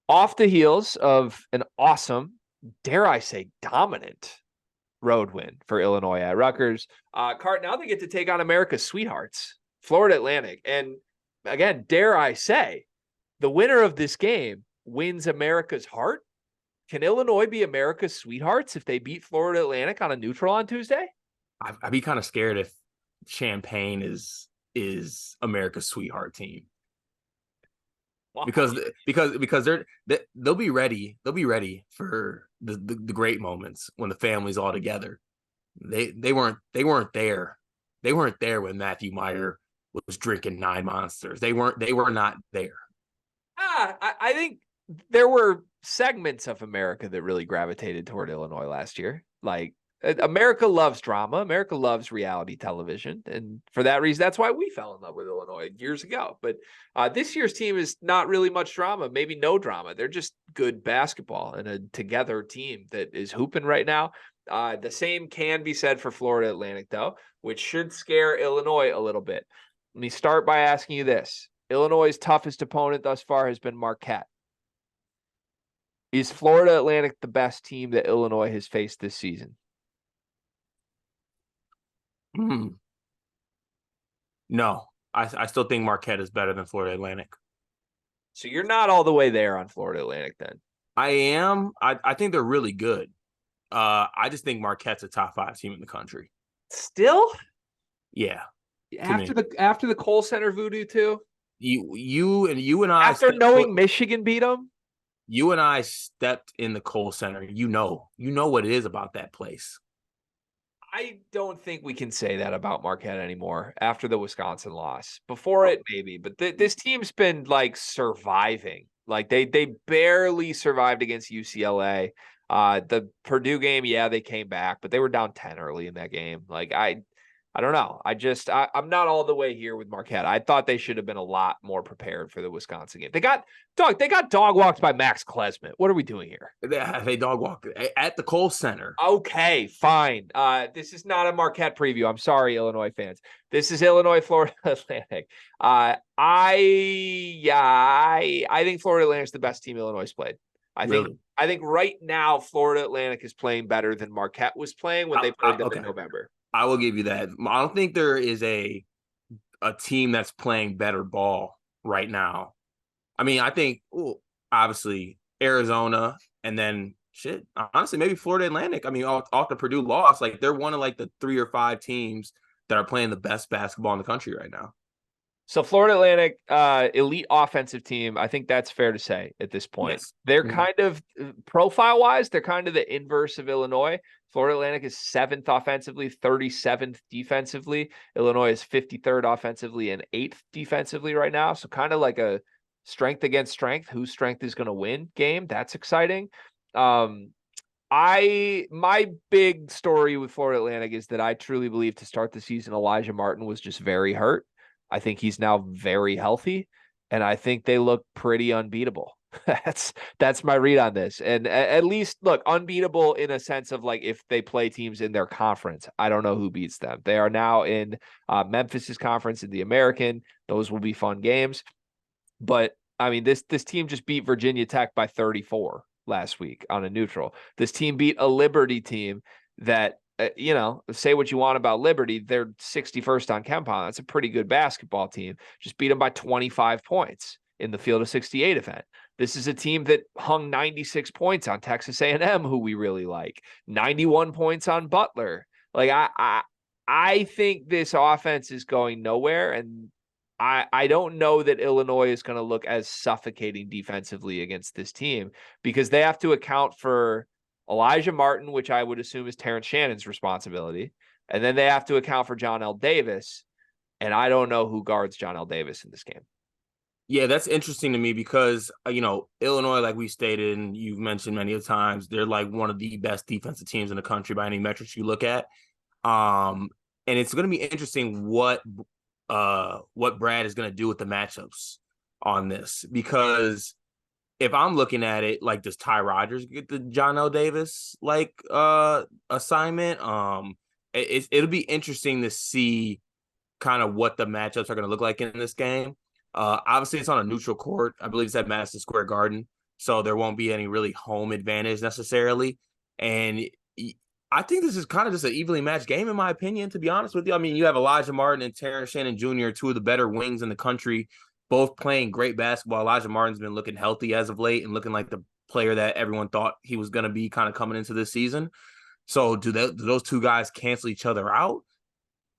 Off the heels of an awesome, dare I say, dominant road win for Illinois at Rutgers. Cart, now they get to take on America's sweethearts, Florida Atlantic. And again, dare I say, the winner of this game wins America's heart. Can Illinois be America's sweethearts if they beat Florida Atlantic on a neutral on Tuesday? I'd be kind of scared if Champaign is America's sweetheart team Wow. because they'll be ready. They'll be ready for the great moments when the family's all together. They weren't there. They weren't there when Matthew Meyer was drinking 9 monsters. They were not there. I think there were segments of America that really gravitated toward Illinois last year. Like, America loves drama. America loves reality television. And for that reason, that's why we fell in love with Illinois years ago. But this year's team is not really much drama, maybe no drama. They're just good basketball and a together team that is hooping right now. The same can be said for Florida Atlantic, though, which should scare Illinois a little bit. Let me start by asking you this. Illinois' toughest opponent thus far has been Marquette. Is Florida Atlantic the best team that Illinois has faced this season? No, I still think Marquette is better than Florida Atlantic. So you're not all the way there on Florida Atlantic then? I am. I think they're really good. I just think Marquette's a top 5 team in the country. Still? Yeah. After the Kohl Center voodoo too? You and I after knowing Michigan beat them? You and I stepped in the Kohl Center. You know what it is about that place. I don't think we can say that about Marquette anymore after the Wisconsin loss. Before it, maybe, but this team's been like surviving. Like they barely survived against UCLA. The Purdue game, yeah, they came back, but they were down 10 early in that game. Like I don't know. I'm not all the way here with Marquette. I thought they should have been a lot more prepared for the Wisconsin game. They got dog walked by Max Klesmit. What are we doing here? They dog walked at the Kohl Center. Okay, fine. This is not a Marquette preview. I'm sorry, Illinois fans. This is Illinois, Florida Atlantic. I think Florida Atlantic is the best team Illinois played. I think right now Florida Atlantic is playing better than Marquette was playing when they played them in November. I will give you that. I don't think there is a team that's playing better ball right now. I mean, I think obviously Arizona and then honestly, maybe Florida Atlantic. I mean, off the Purdue loss, like they're one of like the 3 or 5 teams that are playing the best basketball in the country right now. So Florida Atlantic, elite offensive team. I think that's fair to say at this point. Yes. They're kind of profile-wise, they're kind of the inverse of Illinois. Florida Atlantic is 7th offensively, 37th defensively. Illinois is 53rd offensively and 8th defensively right now. So kind of like a strength against strength, whose strength is going to win game. That's exciting. My big story with Florida Atlantic is that I truly believe to start the season, Elijah Martin was just very hurt. I think he's now very healthy, and I think they look pretty unbeatable. That's my read on this. And at least, look, unbeatable in a sense of like if they play teams in their conference, I don't know who beats them. They are now in Memphis's conference in the American. Those will be fun games. But, I mean, this team just beat Virginia Tech by 34 last week on a neutral. This team beat a Liberty team that, say what you want about Liberty. They're 61st on KenPom. That's a pretty good basketball team. Just beat them by 25 points in the Field of 68 event. This is a team that hung 96 points on Texas A&M, who we really like. 91 points on Butler. Like, I think this offense is going nowhere, and I don't know that Illinois is going to look as suffocating defensively against this team because they have to account for Elijah Martin, which I would assume is Terrence Shannon's responsibility. And then they have to account for John L. Davis. And I don't know who guards John L. Davis in this game. Yeah, that's interesting to me because, Illinois, like we stated, and you've mentioned many times, they're like one of the best defensive teams in the country by any metrics you look at. And it's going to be interesting what Brad is going to do with the matchups on this, because if I'm looking at it, like, does Ty Rodgers get the John L. Davis assignment? It'll be interesting to see kind of what the matchups are going to look like in this game. Obviously, it's on a neutral court. I believe it's at Madison Square Garden. so there won't be any really home advantage necessarily. And I think this is kind of just an evenly matched game, in my opinion, to be honest with you. I mean, you have Elijah Martin and Terrence Shannon Jr., two of the better wings in the country, both playing great basketball. Elijah Martin's been looking healthy as of late and looking like the player that everyone thought he was going to be kind of coming into this season. So do those two guys cancel each other out?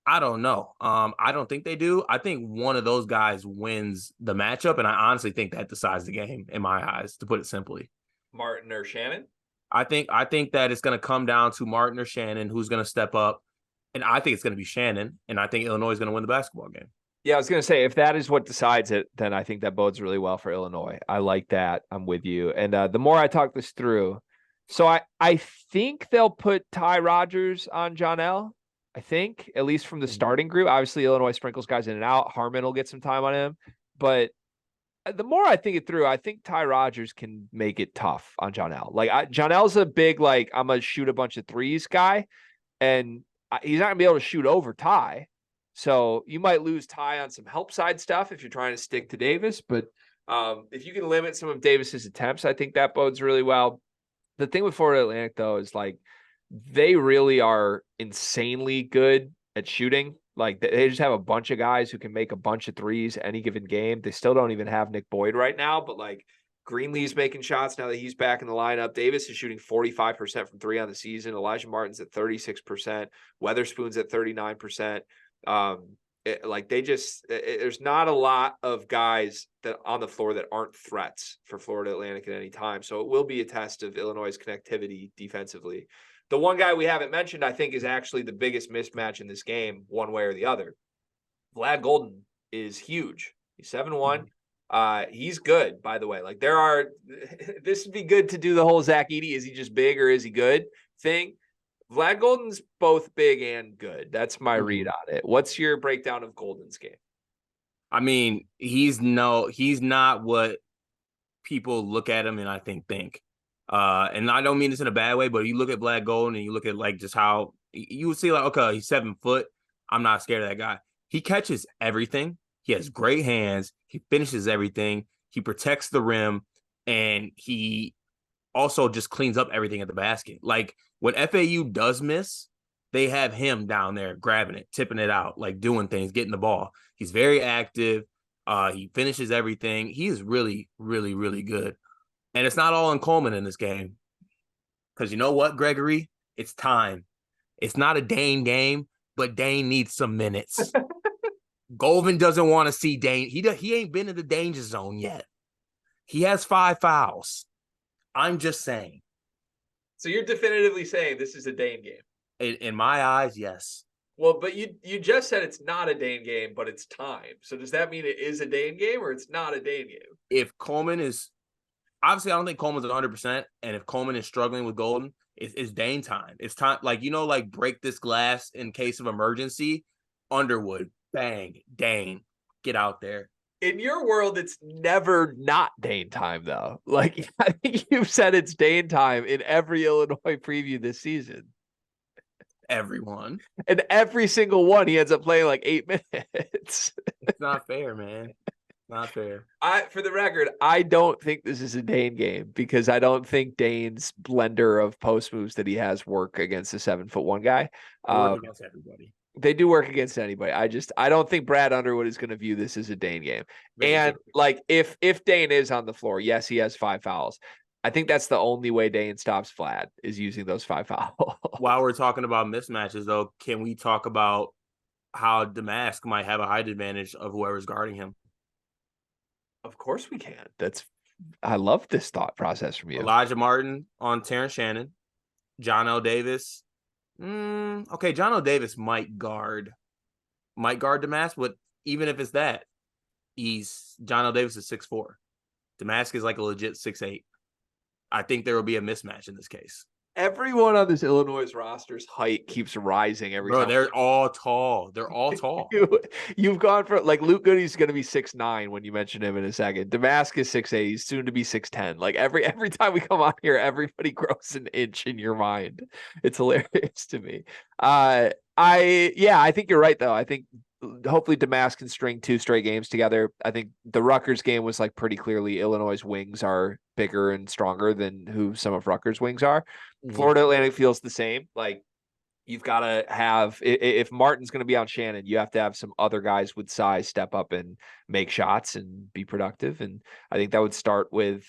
I don't know. I don't think they do. I think one of those guys wins the matchup, and I honestly think that decides the game in my eyes, to put it simply. Martin or Shannon? I think that it's going to come down to Martin or Shannon who's going to step up, and I think it's going to be Shannon, and I think Illinois is going to win the basketball game. Yeah, I was going to say, if that is what decides it, then I think that bodes really well for Illinois. I like that. I'm with you. And the more I talk this through, so I think they'll put Ty Rodgers on John L. I think, at least from the starting group. Obviously, Illinois sprinkles guys in and out. Harmon will get some time on him. But the more I think it through, I think Ty Rodgers can make it tough on John L. Like, John L's a big, like, I'm going to shoot a bunch of threes guy. And he's not going to be able to shoot over Ty. So you might lose Ty on some help side stuff if you're trying to stick to Davis. But if you can limit some of Davis's attempts, I think that bodes really well. The thing with Florida Atlantic, though, is like they really are insanely good at shooting. Like they just have a bunch of guys who can make a bunch of threes any given game. They still don't even have Nick Boyd right now, but like Greenlee's making shots now that he's back in the lineup. Davis is shooting 45% from three on the season. Elijah Martin's at 36%. Weatherspoon's at 39%. There's not a lot of guys that on the floor that aren't threats for Florida Atlantic at any time. So it will be a test of Illinois' connectivity defensively. The one guy we haven't mentioned, I think, is actually the biggest mismatch in this game, one way or the other. Vlad Golden is huge. He's 7'1". He's good, by the way. Like this would be good to do the whole Zach Edey, is he just big or is he good thing. Vlad Golden's both big and good. That's my read on it. What's your breakdown of Golden's game? I mean, he's not what people look at him and I think. And I don't mean this in a bad way, but you look at Vlad Golden and you look at like just how you would see like, okay, he's 7 foot. I'm not scared of that guy. He catches everything. He has great hands. He finishes everything. He protects the rim, and he also just cleans up everything at the basket. Like when FAU does miss, they have him down there grabbing it, tipping it out, like doing things, getting the ball. He's very active. He finishes everything. He is really, really, really good. And it's not all in Coleman in this game. Because you know what, Gregory? It's time. It's not a Dane game, but Dane needs some minutes. Golden doesn't want to see Dane. He ain't been in the danger zone yet. He has 5 fouls. I'm just saying. So you're definitively saying this is a Dane game? In my eyes, yes. Well, but you just said it's not a Dane game, but it's time. So does that mean it is a Dane game or it's not a Dane game? If Coleman is... Obviously, I don't think Coleman's 100%. And if Coleman is struggling with Golden, it's Dane time. It's time, like, like break this glass in case of emergency. Underwood, bang, Dane, get out there. In your world, it's never not Dane time, though. Like, I think you've said it's Dane time in every Illinois preview this season. Everyone. And every single one, he ends up playing like 8 minutes. It's not fair, man. Not fair. For the record, I don't think this is a Dane game because I don't think Dane's blender of post moves that he has work against a 7'1" guy. Work against everybody. They do work against anybody. I don't think Brad Underwood is going to view this as a Dane game. And like if Dane is on the floor, yes, he has 5 fouls. I think that's the only way Dane stops Vlad is using those 5 fouls. While we're talking about mismatches, though, can we talk about how Damask might have a height advantage of whoever's guarding him? Of course we can. I love this thought process from you. Elijah Martin on Terrence Shannon. John L. Davis. Okay, John L. Davis might guard Damask, but even if it's that, John L. Davis is 6'4". Damask is like a legit 6'8". I think there will be a mismatch in this case. Everyone on this Illinois roster's height keeps rising every time. They're all tall. They're all tall. You've gone for like Luke Goody's going to be 6'9" when you mention him in a second. Damask is 6'8". He's soon to be 6'10". Like every time we come on here, everybody grows an inch in your mind. It's hilarious to me. I think you're right though. I think hopefully Damas can string 2 straight games together. I think the Rutgers game was like pretty clearly Illinois' wings are bigger and stronger than who some of Rutgers' wings are. Florida Atlantic feels the same. Like, you've got to have, if Martin's going to be on Shannon, you have to have some other guys with size step up and make shots and be productive. And I think that would start with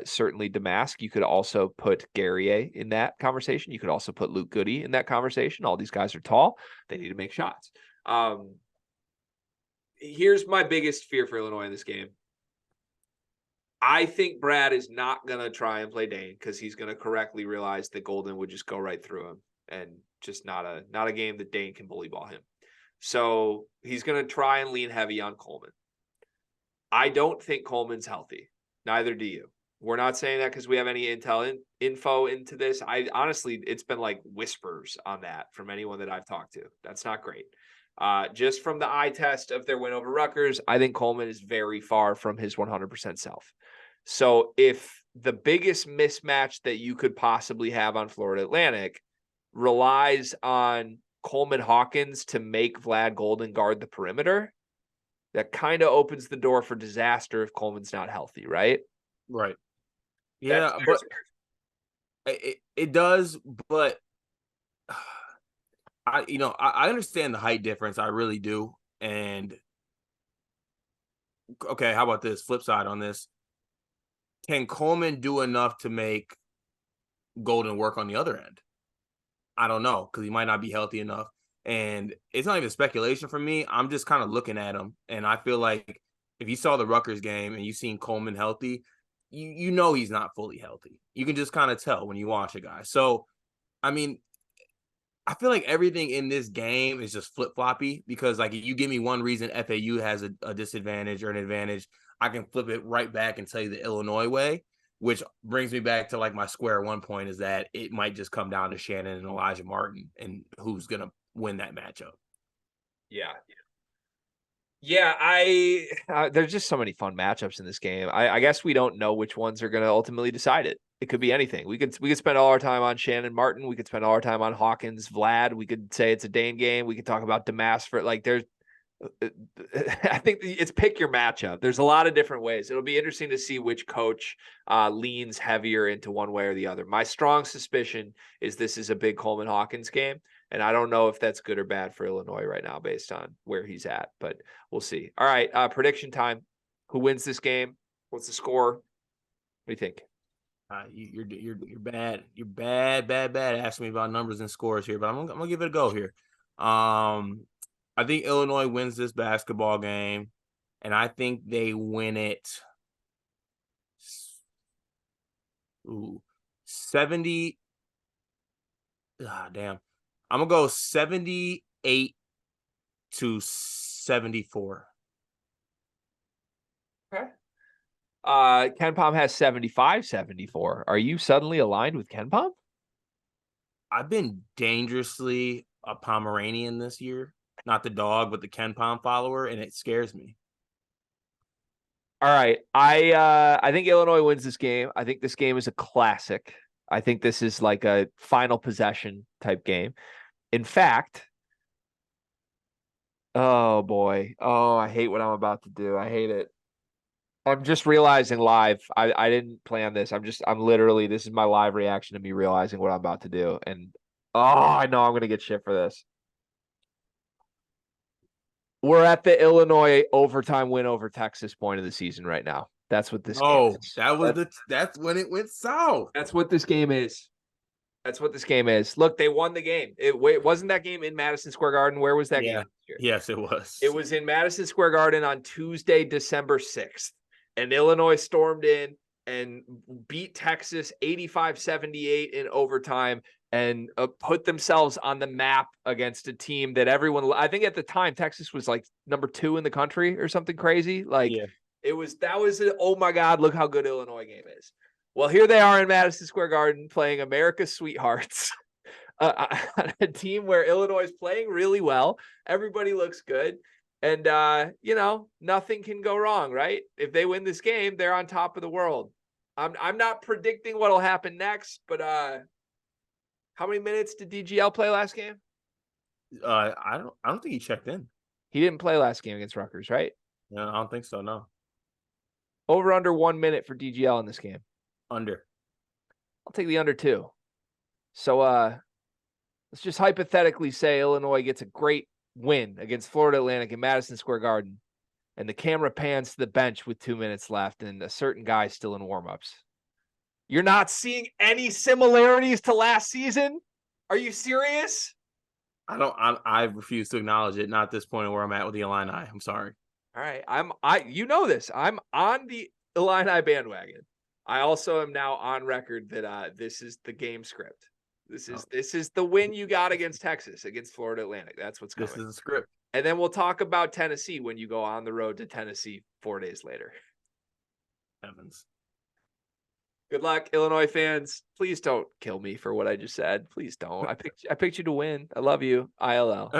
certainly Damask. You could also put Guerrier in that conversation. You could also put Luke Goody in that conversation. All these guys are tall. They need to make shots. Here's my biggest fear for Illinois in this game. I think Brad is not going to try and play Dane because he's going to correctly realize that Golden would just go right through him, and just not a game that Dane can bully ball him. So he's going to try and lean heavy on Coleman. I don't think Coleman's healthy. Neither do you. We're not saying that because we have any info into this. I honestly, it's been like whispers on that from anyone that I've talked to. That's not great. Just from the eye test of their win over Rutgers, I think Coleman is very far from his 100% self. So if the biggest mismatch that you could possibly have on Florida Atlantic relies on Coleman Hawkins to make Vlad Golden guard the perimeter, that kind of opens the door for disaster if Coleman's not healthy, right? Right. Yeah, but it does, but I understand the height difference. I really do. And okay, how about this flip side on this? Can Coleman do enough to make Golden work on the other end? I don't know, because he might not be healthy enough. And it's not even speculation for me. I'm just kind of looking at him. And I feel like if you saw the Rutgers game and you seen Coleman healthy, you know he's not fully healthy. You can just kind of tell when you watch a guy. So, I mean, I feel like everything in this game is just flip-floppy because, like, if you give me one reason FAU has a disadvantage or an advantage, I can flip it right back and tell you the Illinois way, which brings me back to, like, my square one point is that it might just come down to Shannon and Elijah Martin and who's going to win that matchup. Yeah. There's just so many fun matchups in this game. I guess we don't know which ones are going to ultimately decide it. It could be anything. We could spend all our time on Shannon Martin. We could spend all our time on Hawkins, Vlad. We could say it's a Dane game. We could talk about Damas for like there's. I think it's pick your matchup. There's a lot of different ways. It'll be interesting to see which coach leans heavier into one way or the other. My strong suspicion is this is a big Coleman Hawkins game. And I don't know if that's good or bad for Illinois right now based on where he's at, but we'll see. All right, prediction time. Who wins this game? What's the score? What do you think? You're bad. You're bad asking me about numbers and scores here, but I'm gonna give it a go here. I think Illinois wins this basketball game, and I think they win it. 70. Damn. I'm gonna go 78 to 74. Okay. Ken Pom has 75-74. Are you suddenly aligned with Ken Pom? I've been dangerously a Pomeranian this year. Not the dog, but the Ken Pom follower, and it scares me. All right. I think Illinois wins this game. I think this game is a classic. I think this is like a final possession type game. In fact, oh boy. Oh, I hate what I'm about to do. I hate it. I'm just realizing live. I didn't plan this. I'm literally, this is my live reaction to me realizing what I'm about to do. And I know I'm gonna get shit for this. We're at the Illinois overtime win over Texas point of the season right now. That's what this game is. That's when it went south. That's what this game is. That's what this game is. Look, they won the game. It wasn't that game in Madison Square Garden. Where was that game? Yes, it was. It was in Madison Square Garden on Tuesday, December 6th. And Illinois stormed in and beat Texas 85-78 in overtime and put themselves on the map against a team that everyone, I think at the time, Texas was like number 2 in the country or something crazy. Like that was an, oh my God, look how good Illinois game is. Well, here they are in Madison Square Garden playing America's Sweethearts, a team where Illinois is playing really well. Everybody looks good. And, nothing can go wrong, right? If they win this game, they're on top of the world. I'm not predicting what'll happen next, but how many minutes did DGL play last game? I don't think he checked in. He didn't play last game against Rutgers, right? No, I don't think so. No. Over under 1 minute for DGL in this game. Under. I'll take the under 2. So let's just hypothetically say Illinois gets a great win against Florida Atlantic in Madison Square Garden, and the camera pans to the bench with 2 minutes left and a certain guy still in warmups. You're not seeing any similarities to last season? Are you serious? I refuse to acknowledge it. Not at this point where I'm at with the Illini. I'm sorry. All right. You know this. I'm on the Illini bandwagon. I also am now on record that this is the game script. This is the win you got against Texas, against Florida Atlantic. That's what's coming. This is the script. And then we'll talk about Tennessee when you go on the road to Tennessee 4 days later. Evans. Good luck, Illinois fans. Please don't kill me for what I just said. Please don't. I picked you to win. I love you. ILL.